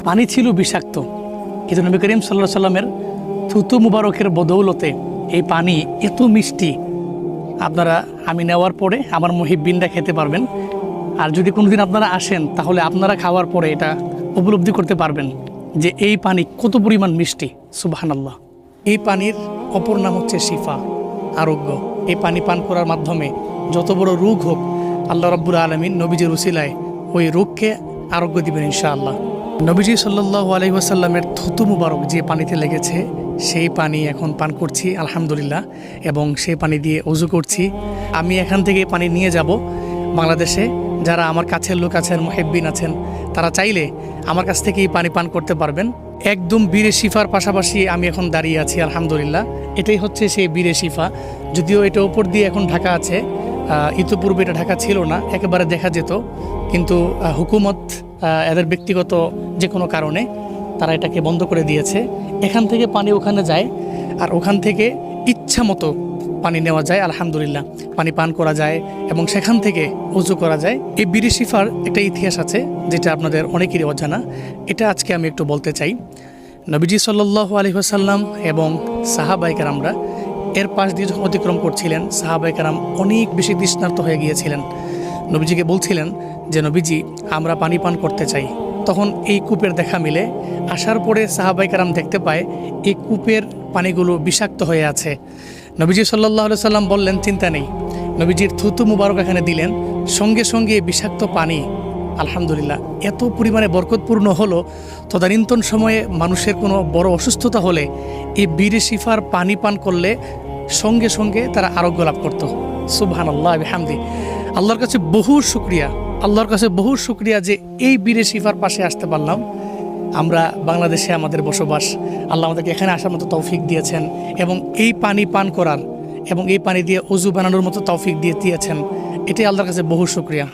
পানি ছিল বিষাক্ত, কিন্তু নবী করিম সাল্লাল্লাহু আলাইহি সাল্লামের থুতু মুবারকের বদৌলতে এই পানি এত মিষ্টি। আপনারা আমি নেওয়ার পরে আমার মুহিব্বিনরা খেতে পারবেন। আর যদি কোনোদিন আপনারা আসেন তাহলে আপনারা খাওয়ার পরে এটা উপলব্ধি করতে পারবেন যে এই পানি কত পরিমাণ মিষ্টি। সুবহানাল্লাহ। এই পানির অপর নাম হচ্ছে শিফা, আরোগ্য। এই পানি পান করার মাধ্যমে যত বড় রোগ হোক আল্লাহ রাব্বুল আলামিন নবীজির উসিলায় ওই রোগকে আরোগ্য দিবেন ইনশাআল্লাহ। নবীজি সাল্লাল্লাহু আলাইহি ওয়াসাল্লামের থুতু মুবারক যে পানিতে লেগেছে সেই পানি এখন পান করছি আলহামদুলিল্লাহ, এবং সেই পানি দিয়ে ওযু করছি। আমি এখান থেকে পানি নিয়ে যাব বাংলাদেশে। যারা আমার কাছের লোক আছেন, মুহিব্বিন আছেন, তারা চাইলে আমার কাছ থেকে এই পানি পান করতে পারবেন। একদম বীরে শিফার পাশাপাশি আমি এখন দাঁড়িয়ে আছি আলহামদুলিল্লাহ। এটাই হচ্ছে সেই বীরে শিফা। যদিও এটা উপর দিয়ে এখন ঢাকা আছে, ইতিপূর্বে এটা ঢাকা ছিল না, একেবারে দেখা যেত, কিন্তু হুকুমত এদের ব্যক্তিগত যে কোনো কারণে তারা এটাকে বন্ধ করে দিয়েছে। এখান থেকে পানি ওখানে যায়, আর ওখান থেকে ইচ্ছা মতো পানি নেওয়া যায় আলহামদুলিল্লাহ, পানি পান করা যায় এবং সেখান থেকে ওযু করা যায়। এই বীরে শিফার একটা ইতিহাস আছে যেটা আপনাদের অনেকেরই অজানা, এটা আজকে আমি একটু বলতে চাই। নবীজি সাল্লাল্লাহু আলাইহি ওয়াসাল্লাম এবং সাহাবায়ে কেরামরা এর পাশ দিয়ে যখন অতিক্রম করছিলেন, সাহাবায়ে কেরাম অনেক বেশি তৃষ্ণার্ত হয়ে গিয়েছিলেন। নবীজিকে বলছিলেন যে নবীজি আমরা পানি পান করতে চাই। তখন এই কূপের দেখা মিলে। আসার পরে সাহাবায়ে কেরাম দেখতে পায় এই কূপের পানিগুলো বিষাক্ত হয়ে আছে। নবীজি সাল্লাল্লাহু আলাইহি সাল্লাম বললেন চিন্তা নেই। নবীজির থুতু মুবারক এখানে দিলেন, সঙ্গে সঙ্গে বিষাক্ত পানি আলহামদুলিল্লাহ এত পরিমাণে বরকতপূর্ণ হলো, তদানীন্তন সময়ে মানুষের কোনো বড় অসুস্থতা হলে এই বীরে শিফার পানি পান করলে সঙ্গে সঙ্গে তারা আরোগ্য লাভ করত। সুবহানাল্লাহ বিহামদি। আল্লাহর কাছে বহু শুকরিয়া, আল্লাহর কাছে বহু শুকরিয়া যে এই বীরে শিফার পাশে আসতে পারলাম। আমরা বাংলাদেশে আমাদের বসবাস, আল্লাহ আমাদেরকে এখানে আসার মতো তৌফিক দিয়েছেন এবং এই পানি পান করার এবং এই পানি দিয়ে ওযু বানানোর মতো তৌফিক দিয়েছেন। এটাই আল্লাহর কাছে বহু শুকরিয়া।